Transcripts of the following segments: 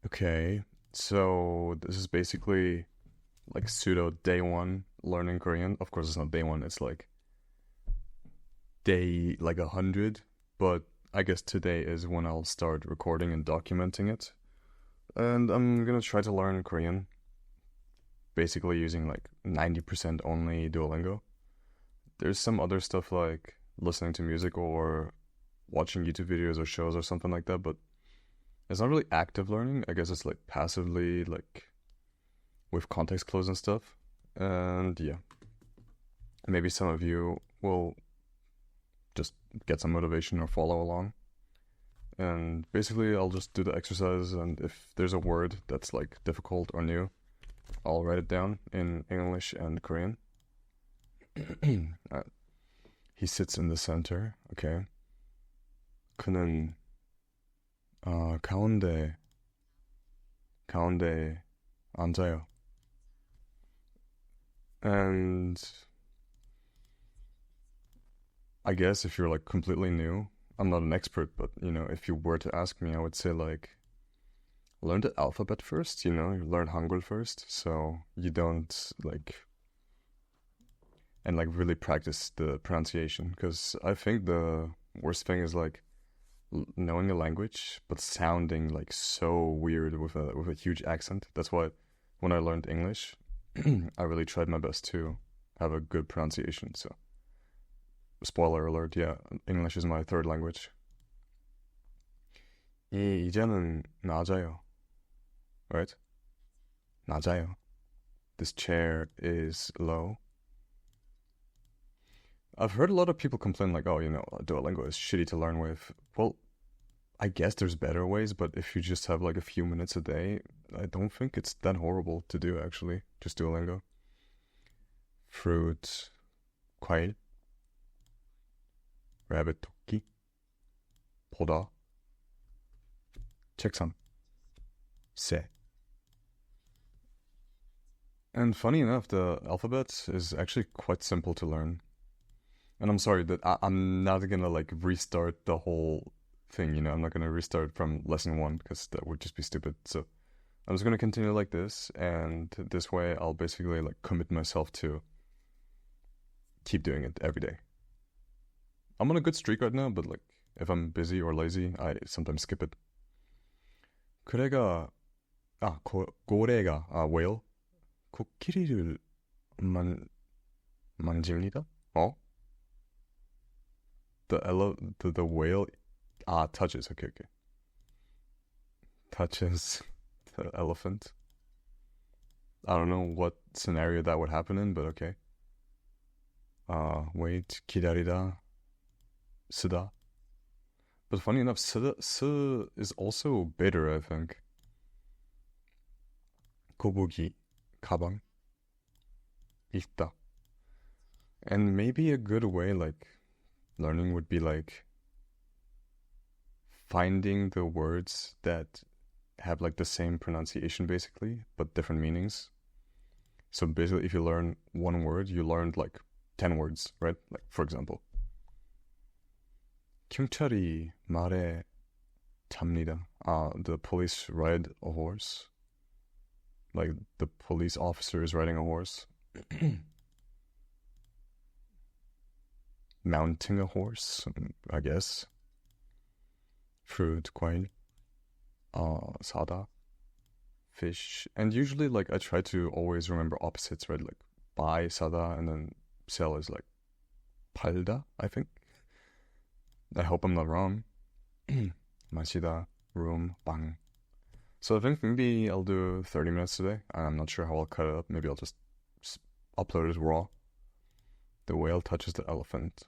Okay, so this is basically like pseudo day one learning Korean. Of course, it's not day one. It's like day like 100. But I guess today is when I'll start recording and documenting it. And I'm gonna try to learn Korean, basically using like 90% only Duolingo. There's some other stuff like listening to music or watching YouTube videos or shows or something like that, but it's not really active learning. I guess it's like passively, like with context clues and stuff. And yeah, maybe some of you will just get some motivation or follow along. And basically, I'll just do the exercise, and if there's a word that's like difficult or new, I'll write it down in English and Korean. uh, he sits in the center. Okay. 그는 가운데 앉아요. And I guess if you're like completely new, I'm not an expert, but if you were to ask me, I would say like learn the alphabet first, you learn Hangul first, so you don't like and like really practice the pronunciation, because I think the worst thing is like knowing a language but sounding like so weird with a huge accent. That's why when I learned English, I really tried my best to have a good pronunciation. So spoiler alert, yeah, English is my third language. 이제는 낮아요. Right? 낮아요. This chair is low. I've heard a lot of people complain like, oh, Duolingo is shitty to learn with. Well, I guess there's better ways, but if you just have like a few minutes a day, I don't think it's that horrible to do actually. Just Duolingo. Fruit, 과일, rabbit 토끼, 보다, 책상, 새. And funny enough, the alphabet is actually quite simple to learn. And I'm sorry that I'm not gonna like restart the whole thing, I'm not gonna restart from lesson one because that would just be stupid. So I'm just gonna continue like this, and this way I'll basically like commit myself to keep doing it every day. I'm on a good streak right now, but like if I'm busy or lazy, I sometimes skip it. 그래가 고래가 whale 코끼리를 만집니다. 어? The whale touches. Okay. Touches the elephant. I don't know what scenario that would happen in, but okay. Wait, 기다리다, 쓰다. But funny enough, 쓰 is also bitter, I think. 거북이, 가방, 읽다. And maybe a good way, like, learning would be like finding the words that have like the same pronunciation basically, but different meanings. So basically, if you learn one word, you learned like 10 words, right? Like, for example, 경찰이 말에 탑니다. The police ride a horse. Like, the police officer is riding a horse. Mounting a horse, I guess. Fruit, 과일, 사다, fish. And usually, like, I try to always remember opposites, right? Like, buy, 사다, and then sell is like 팔다, I think. I hope I'm not wrong. 마시다, room, 방. So I think maybe I'll do 30 minutes today. I'm not sure how I'll cut it up. Maybe I'll just upload it raw. The whale touches the elephant.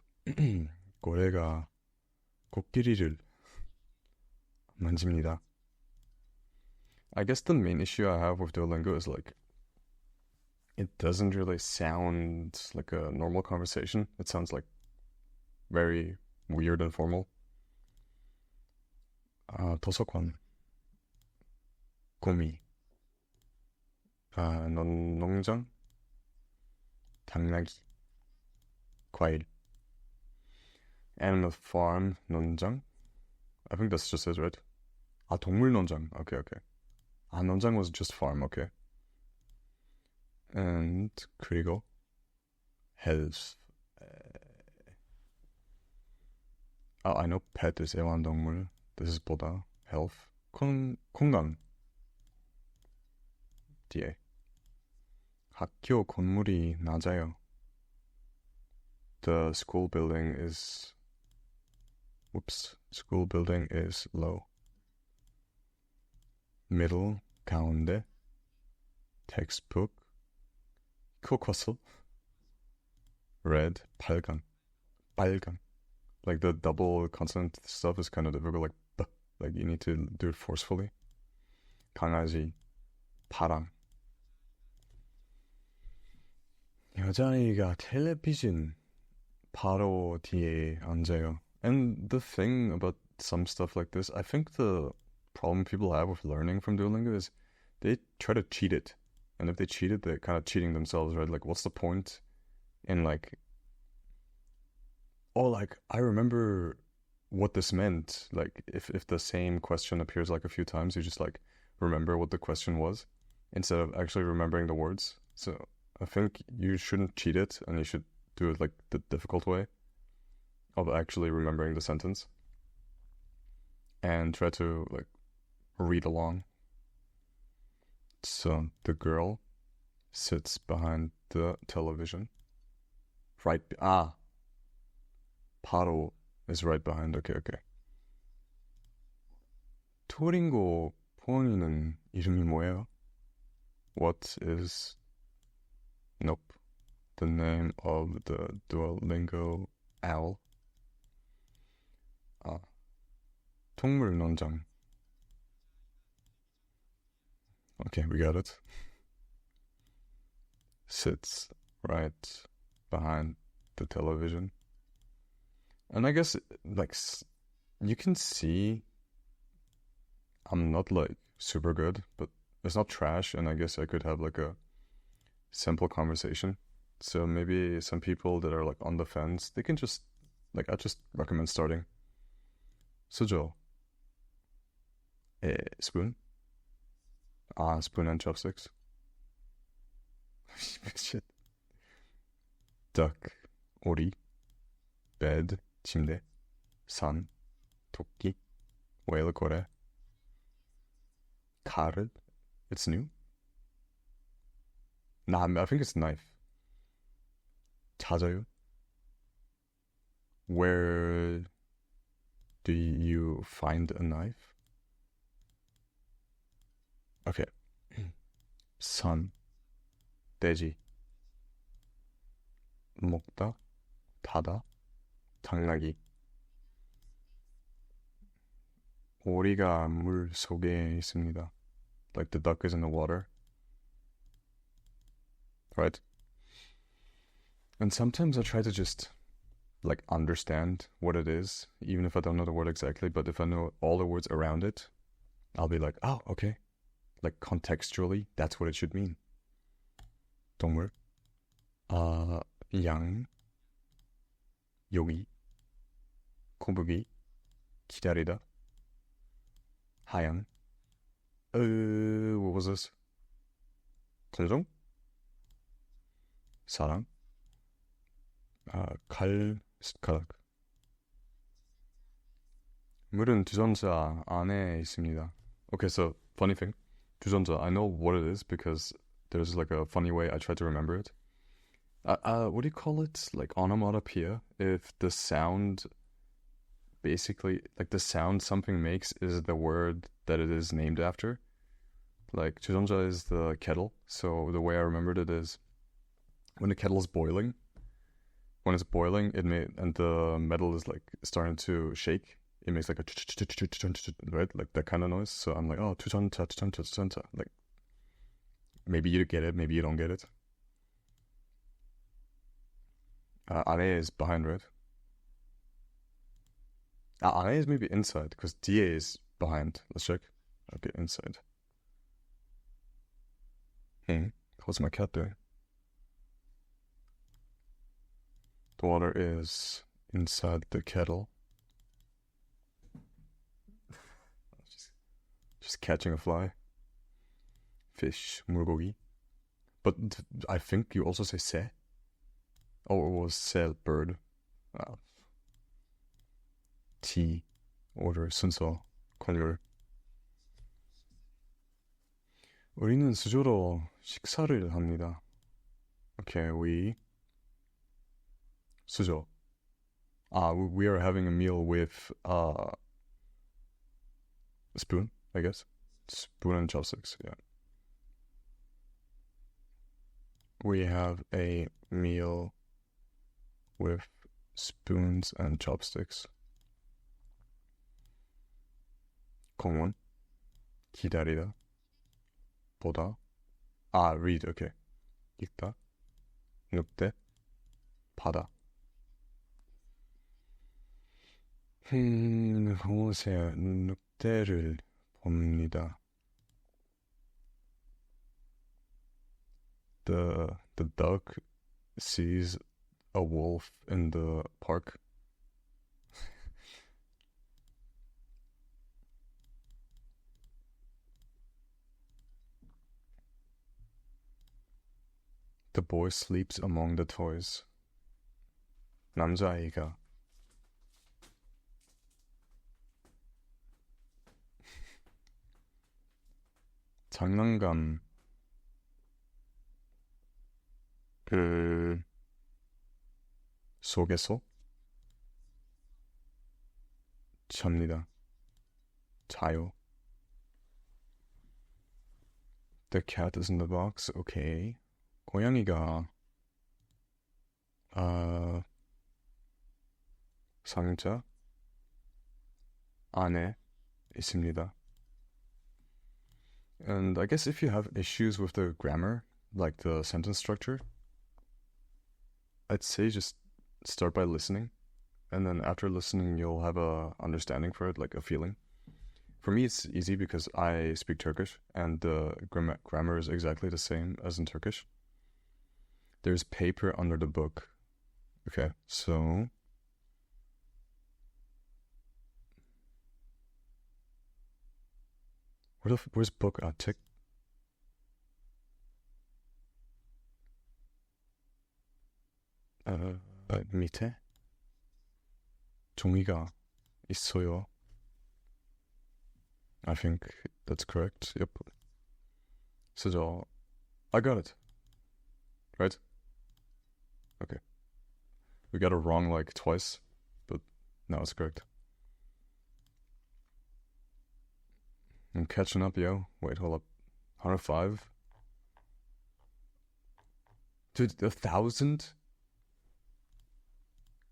고래가 코끼리를 만집니다. I guess the main issue I have with Duolingo is like it doesn't really sound like a normal conversation. It sounds like very weird and formal. 도서관, 고미, 농장, 당나귀, 과일, animal farm, 농장. I think that's just it, right? 동물농장. Okay. 농장 was just farm, okay. And 그리고 health. I know pet is 애완동물. This is 보다. Health. 건강. 뒤에. 학교 건물이 낮아요. The school building is... School building is low. Middle, 가운데. Textbook. 교과서. Red, 빨강. Like the double consonant stuff is kind of difficult. Like like you need to do it forcefully. 강아지, 파랑. 여자아이가 텔레비전 바로 뒤에 앉아요. And the thing about some stuff like this, I think the problem people have with learning from Duolingo is they try to cheat it. And if they cheat it, they're kind of cheating themselves, right? Like, what's the point in like, oh, like, I remember what this meant. Like, if the same question appears like a few times, you just like remember what the question was instead of actually remembering the words. So I think you shouldn't cheat it, and you should do it like the difficult way of actually remembering the sentence and try to like read along. So the girl sits behind the television. Right. 바로 is right behind. Okay. 두오링고 포옹이는 이름이 뭐예요? What is... Nope. The name of the Duolingo owl. 동물농장. Okay, we got it. Sits right behind the television. And I guess, like, you can see I'm not, like, super good, but it's not trash, and I guess I could have, like, a simple conversation. So maybe some people that are, like, on the fence, they can just, like, I just recommend starting. 수저. Spoon. Spoon and chopsticks. Shit. Duck. 오리. Bed. 침대. 산. 토끼. whale 고래. 칼. It's new. Nah, I think it's knife. 찾아요. Where do you find a knife? Okay. 선. 돼지. 먹다. 타다. 당나귀. 오리가 물 속에 있습니다. Like the duck is in the water. Right? And sometimes I try to just like understand what it is, even if I don't know the word exactly, but if I know all the words around it, I'll be like, oh, okay. Like contextually, that's what it should mean. 동물. 양. 여기. 거북이. 기다리다. 하양. What was this? 감정? 사랑. 칼, 숟가락. 물은 주전자 안에 있습니다. Okay, so funny thing. 주전자, I know what it is because there's like a funny way I try to remember it. What do you call it? Like onomatopoeia? If the sound, basically, like the sound something makes is the word that it is named after. Like 주전자 is the kettle, so the way I remembered it is when the kettle is boiling. When it's boiling, and the metal is like starting to shake. It makes like a right, like that kind of noise. So I'm like, oh, 주전자. Like maybe you get it, maybe you don't get it. 아래 is behind, right? 아래 is maybe inside because 뒤에 is behind. Let's check. Okay, inside. What's my cat doing? The water is inside the kettle. Just catching a fly. fish, 물고기. But I think you also say 새. Oh, it was 새, bird. T, order, 순서, 권율. 우리는 수저로 식사를 합니다. Okay, we 수저. We are having a meal with a spoon, I guess. Spoon and chopsticks, yeah. We have a meal with spoons and chopsticks. 공원, 기다리다, 보다. Read, okay. 읽다, 늑대, 바다. 보세요. 늑대를 봅니다. The duck sees a wolf in the park. The boy sleeps among the toys. 남자아이가 장난감 속에서 잡니다. 자요. The cat is in the box. Okay. 고양이가 상자 안에 있습니다. And I guess if you have issues with the grammar, like the sentence structure, I'd say just start by listening. And then after listening, you'll have a understanding for it, like a feeling. For me, it's easy because I speak Turkish, and the grammar is exactly the same as in Turkish. There's paper under the book. Okay, so where's book? Tick. 밑에 종이가 있어요. I think that's correct. Yep. 수저. I got it. Right? Okay. We got it wrong like twice, but now it's correct. I'm catching up, yo. Wait, hold up. 105? Dude, 1,000?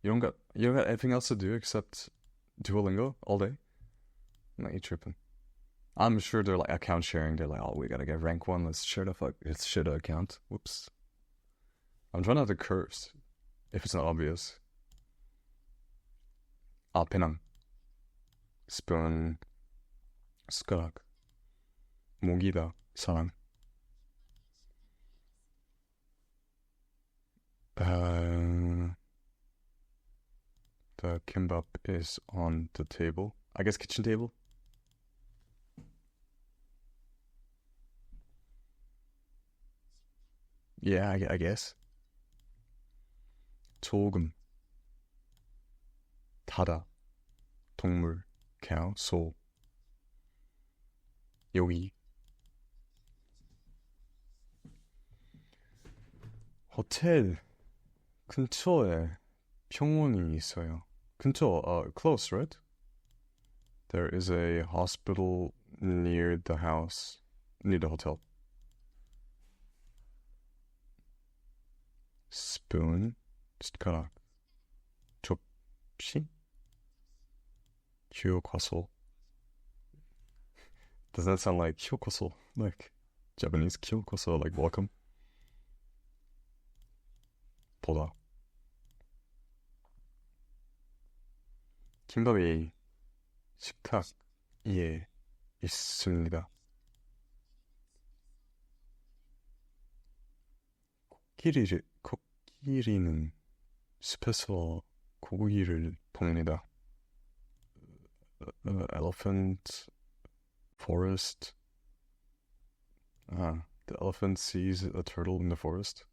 You don't got anything else to do except Duolingo all day? No, you tripping. I'm sure they're like account sharing. They're like, oh, we gotta get rank 1. Let's share the account. Whoops. I'm trying not to curse if it's not obvious. 배낭. spoon. 숟가락. 목이다. 사랑. The kimbap is on the table. I guess kitchen table. Yeah, I guess. 조금. 타다. 동물. cow. 소. 여기. 호텔 근처에 병원이 있어요. 근처, close, right? There is a hospital near the house, near the hotel. spoon, 숟가락, 접시, 교과서. Does that sound like 교과서? Like Japanese 교과서, like welcome? 보다. 김밥이 식탁 위에 있습니다. 코끼리는 숲에서 고기를 봅니다. Elephant, forest, The elephant sees a turtle in the forest.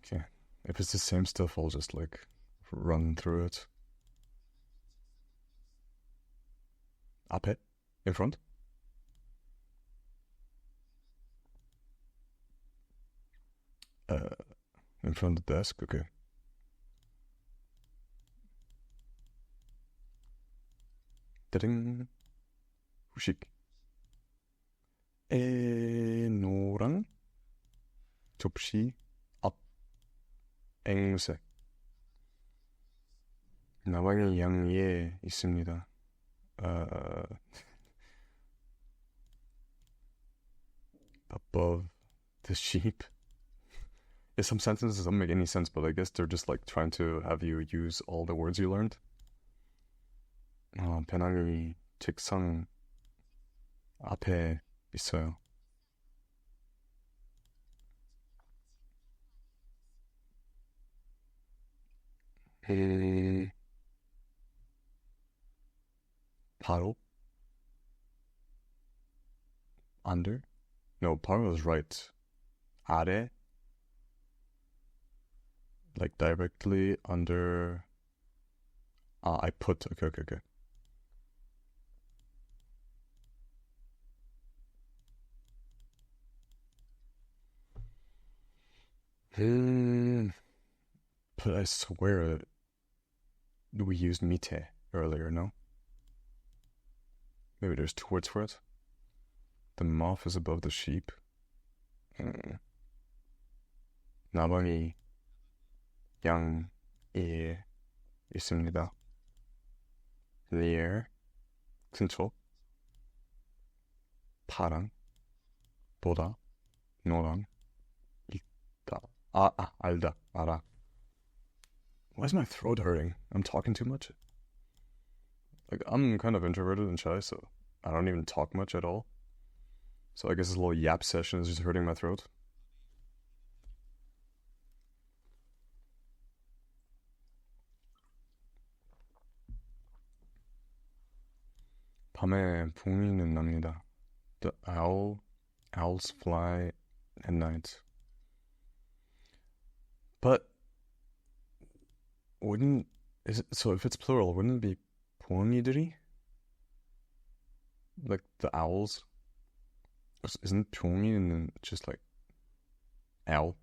Okay. If it's the same stuff, I'll just like run through it. 앞에? In front? Uh, in front of the desk? Okay. 따링. 후식. 노랑. 접시. 앞. 앵색. 나방이 양에 있습니다. Above the sheep. Yeah, some sentences don't make any sense, but I guess they're just like trying to have you use all the words you learned. 배낭이 책상 앞에 있어요. 에, 바로? Under? No, 바로 is right. 아래? Like directly under. I put. Okay, okay, okay. But I swear we used mite earlier, no? Maybe there's two words for it. The moth is above the sheep. 나방이 양에 있습니다. near 근처 파랑 보다 노랑 있다. 알다 알아. Why is my throat hurting? I'm talking too much. Like I'm kind of introverted and shy, so I don't even talk much at all. So I guess this little yap session is just hurting my throat. 밤에 붕이는 납니다. The owls fly at night. But wouldn't so if it's plural, wouldn't it be 붕이들이? Like the owls? Isn't 붕이는 just like owl?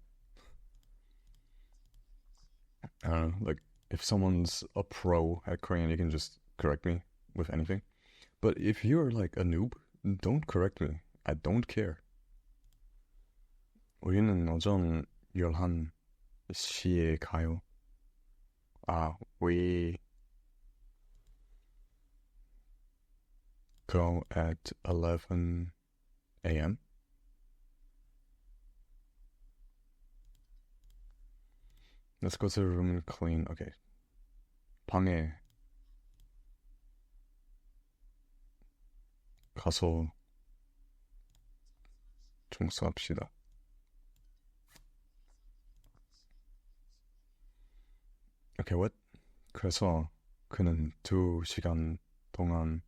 I don't know. Like if someone's a pro at Korean, you can just correct me with anything. But if you're like a noob, don't correct me. I don't care. 우리는 오전 11시에 가요. We go at 11 a.m. Let's go to the room and clean. Okay. 방에 가서 청소합시다. Okay, what? 그래서 그는 2시간 동안.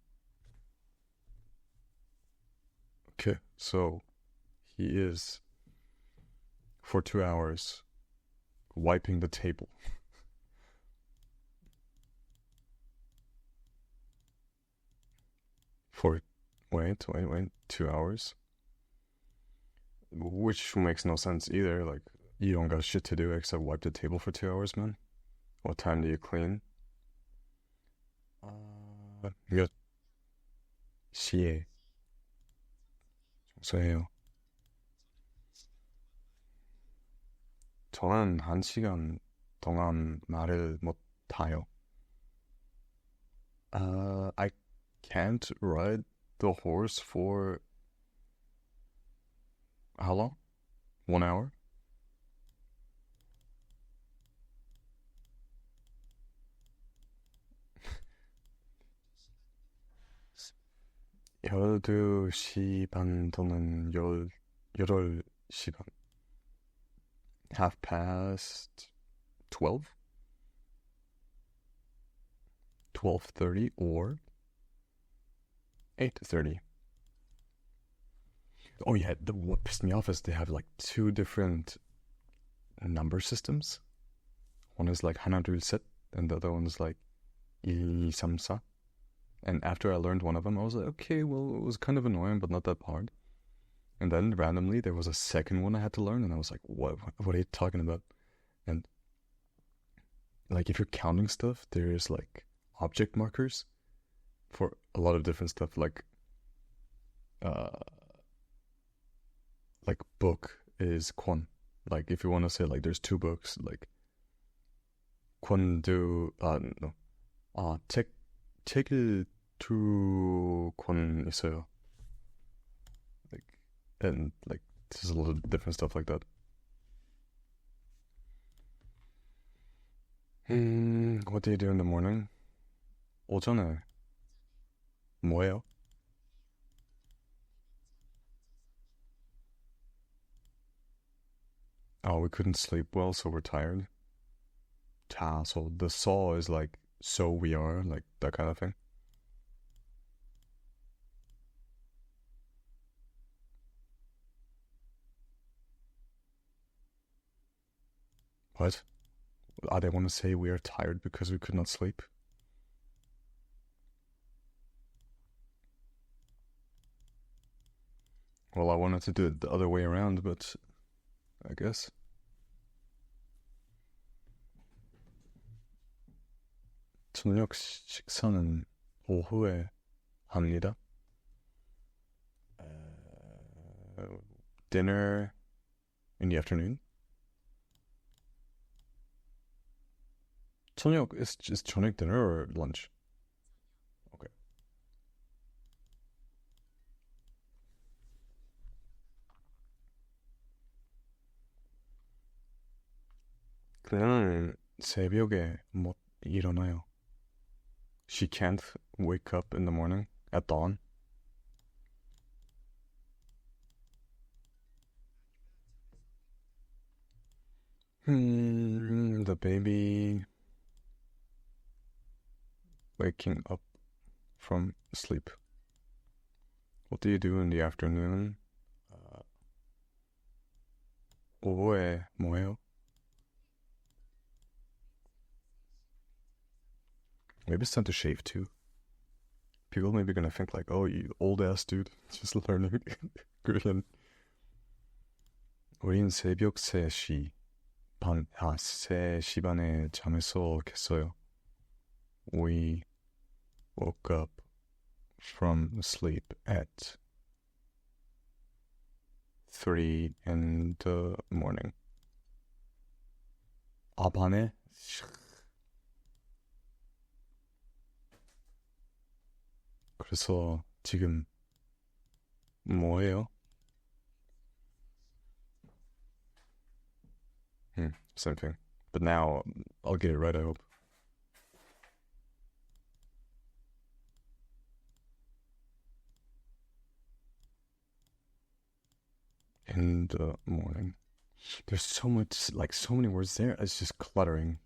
Okay, so he is for 2 hours wiping the table. For wait, 2 hours? Which makes no sense either. Like, you don't got shit to do except wipe the table for 2 hours, man. What time do you clean? 몇 시에 청소해요? 저는 1시간 동안 말을 못해요. I can't ride the horse for how long? 1 hour? 열두 시 반 또는 여덟 시 반. 12:30? 12:30 or 8:30. Oh yeah, what pissed me off is they have like two different number systems. One is like 하나 둘 셋, and the other one is like 1, 2, 3, 4. And after I learned one of them, I was like, okay, well, it was kind of annoying, but not that hard. And then randomly there was a second one I had to learn, and I was like, what are you talking about? And like if you're counting stuff, there's like object markers for a lot of different stuff, uh book is kwon. Like if you want to say like there's two books, like kwondu no. 책 책을 두 권 있어요. Like and like there's a lot of different stuff like that. What do you do in the morning? 오전에 뭐예요? Oh, we couldn't sleep well, so we're tired. Ta, so the saw is like so we are, like that kind of thing. What? They want to say we are tired because we could not sleep? Well, I wanted to do it the other way around, but I guess. 저녁 식사는 오후에 합니다. Dinner in the afternoon. 저녁 is just 저녁 dinner or lunch? Okay. 그녀는 새벽에 못 일어나요. She can't wake up in the morning at dawn. The baby waking up from sleep. What do you do in the afternoon? 오후에 뭐해요? Maybe it's time to shave too. People may be gonna think like, oh, you old ass dude, just learning Korean. 우린 새벽 3시 반에 잠에서 깼어요. We woke up from sleep at 3 in the morning. 반에? 그래서 지금 뭐해요? Same thing. But now I'll get it right, I hope. In the morning. There's so much, like so many words there. It's just cluttering.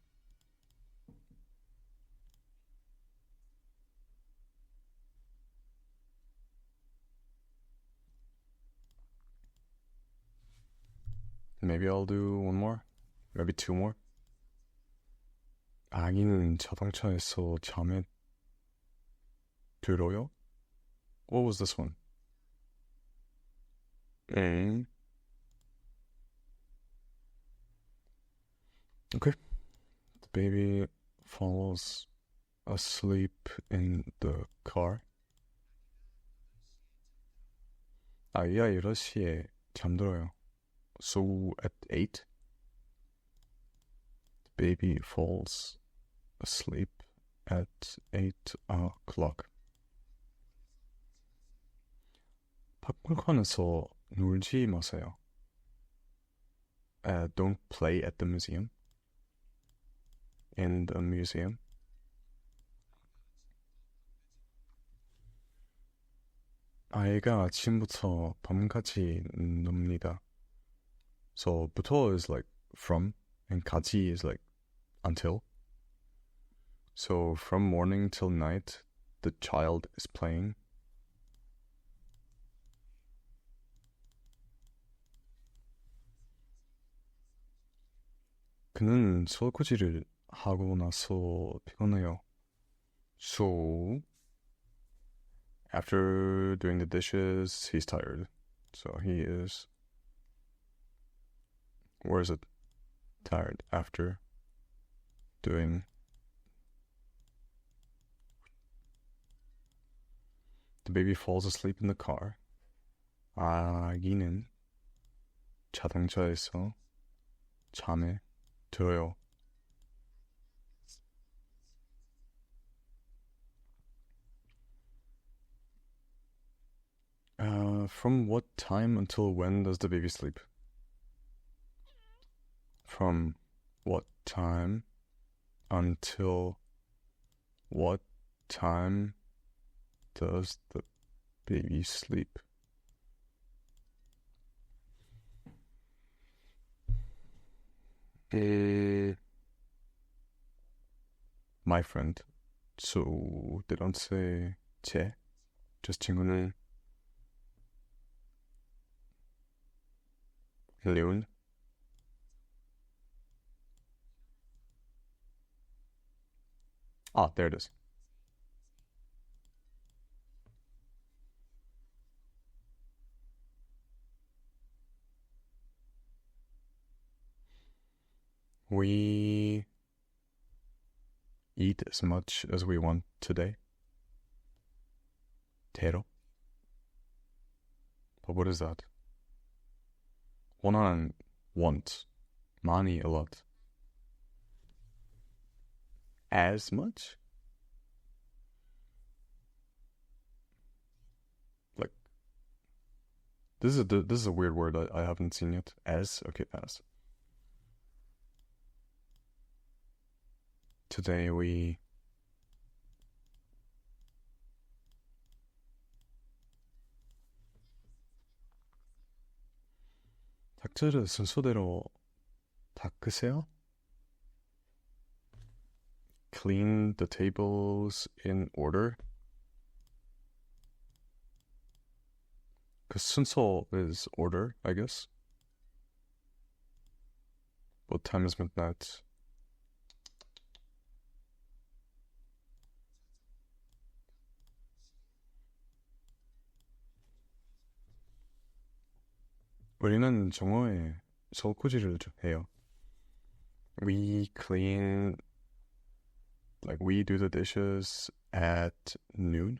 Maybe I'll do one more. Maybe two more. 아기는 자동차에서 잠에 들어요? What was this one? 엥? Okay. The baby falls asleep in the car. 아이가 8시에 잠들어요. So at 8, the baby falls asleep at 8 o'clock. 박물관에서 놀지 마세요. Don't play at the museum. In the museum. 아이가 아침부터 밤까지 놉니다. So 부터 is like from, and 까지 is like until. So from morning till night, the child is playing. 그는 설거지를 하고 나서 피곤해요. So after doing the dishes, he's tired. So he is. Where is it? Tired after doing. The baby falls asleep in the car. 아기는 자동차에서 잠에 들어요. From what time until when does the baby sleep? From what time until what time does the baby sleep? My friend. So they don't say 제, just 친구는 leun. Ah, there it is. We eat as much as we want today. 대로. But what is that? 원하는 want. 많이 a lot. As much? Like this is a weird word I haven't seen yet. As? Okay, as. Today we 닥터를 순서대로 닦으세요? Clean the tables in order. Because 순서 is order, I guess. What time is midnight? 우리는 정오에 설거지를 해요. We clean, like we do the dishes at noon.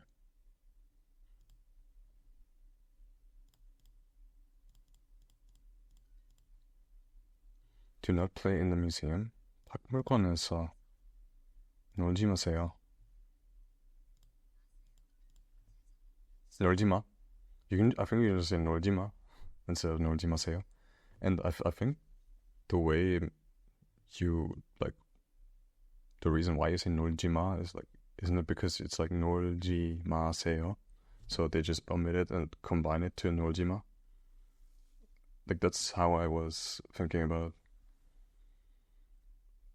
Do not play in the museum. 박물관에서 놀지 마세요. 놀지 마. I think you can just say 놀지 마 instead of 놀지 마세요. And I think the way you, like, the reason why you say 놀지 마 is like, isn't it because it's like 놀지 마세요? So they just omit it and combine it to 놀지 마? Like, that's how I was thinking about it.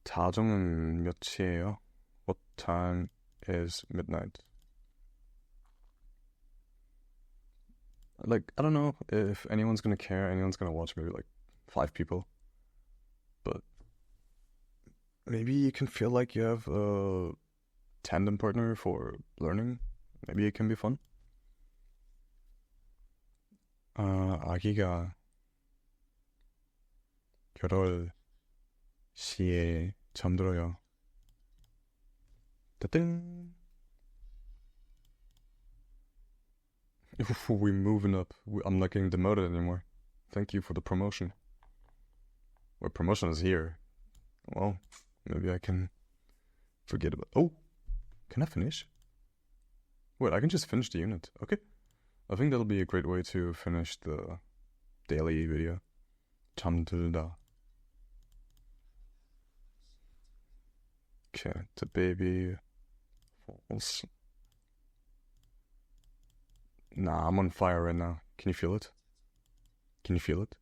자정은 몇 시예요? What time is midnight? Like, I don't know if anyone's gonna care, anyone's gonna watch, maybe like 5 people. But maybe you can feel like you have a tandem partner for learning. Maybe it can be fun. 아기가 8시에 잠들어요. 따띵. We're moving up. I'm not getting demoted anymore. Thank you for the promotion. Well, promotion is here. Well, maybe I can forget about. Oh, can I finish? Wait, I can just finish the unit. Okay. I think that'll be a great way to finish the daily video. 잠들다. Okay, the baby falls. Nah, I'm on fire right now. Can you feel it? Can you feel it?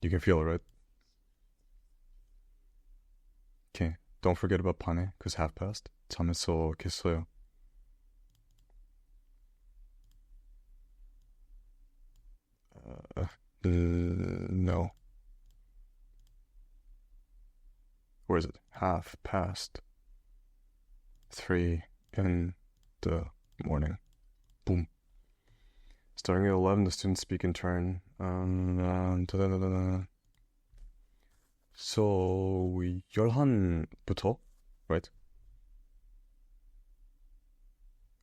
You You can feel it, right? Okay. Don't forget about pane, because half past. 잠에서 깼어요. No. Where is it? Half past 3 in the morning. Boom. Starting at 11, the students speak in turn. So, 11부터, right?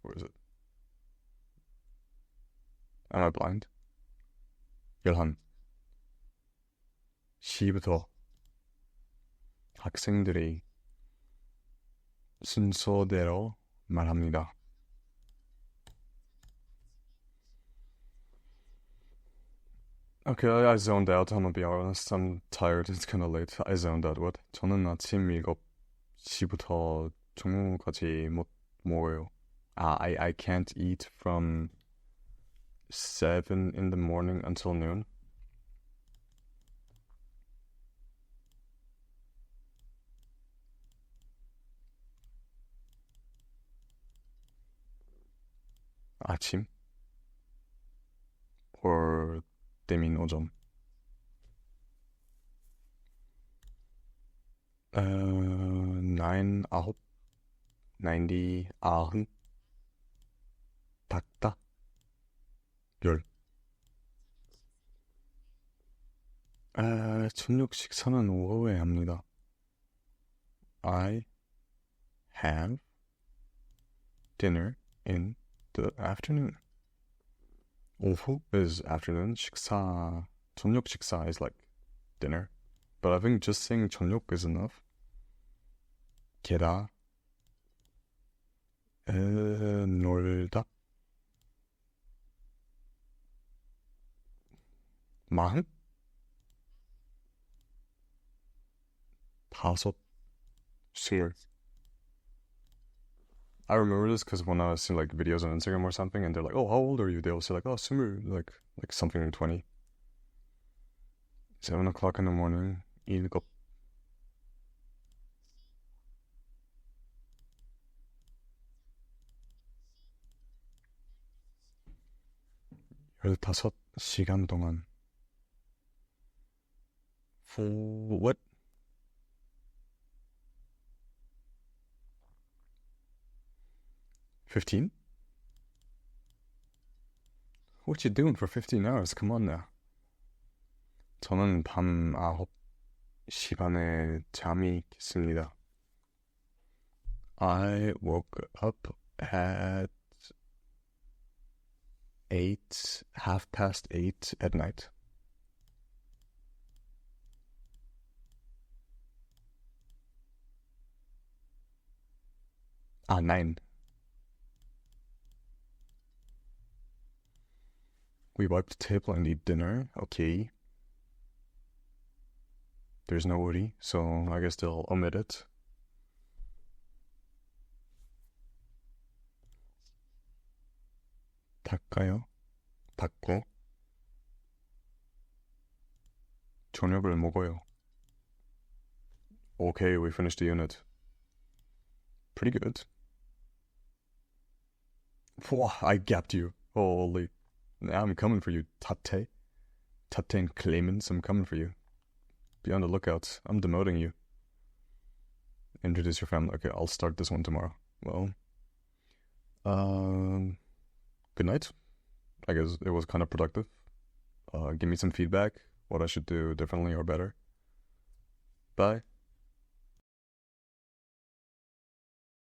Where is it? Am I blind? 11. 시부터 학생들이 순서대로 말합니다. Okay, I zoned out. I'm gonna be honest. I'm tired. It's kind of late. I zoned out. What? 저는 아침 7시부터 중午까지 못 먹어요. I can't eat from 7 in the morning until noon. 아침? Or they mean 오전? 9, 9, 90, 90, 닦다, 10. 저녁 식사는 오후에 합니다. I have dinner in the afternoon. 오후 is afternoon. 식사, 저녁 식사 is like dinner. But I think just saying 저녁 is enough. 게다, 놀다, 마흔, 다섯, 스물. I remember this because when I was seeing like videos on Instagram or something, and they're like, "Oh, how old are you?" They'll say like, "Oh, summer," like something 20. 7 o'clock in the morning. 일곱. 열다섯 시간 동안. For what? 15? What you doing for 15 hours? Come on now. 저는 밤 9시 반에 잠이 깼습니다. I woke up at 8, 8:30 at night. 9. We wipe the table and eat dinner. Okay. There's no worry, so I guess they'll omit it. 닦아요. 닦고. 저녁을 먹어요. Okay, we finished the unit. Pretty good. Wow, I gapped you. Holy. I'm coming for you, Tate. Tate and Clemens, I'm coming for you. Be on the lookout. I'm demoting you. Introduce your family. Okay, I'll start this one tomorrow. Well, good night. I guess it was kind of productive. Give me some feedback, what I should do differently or better. Bye.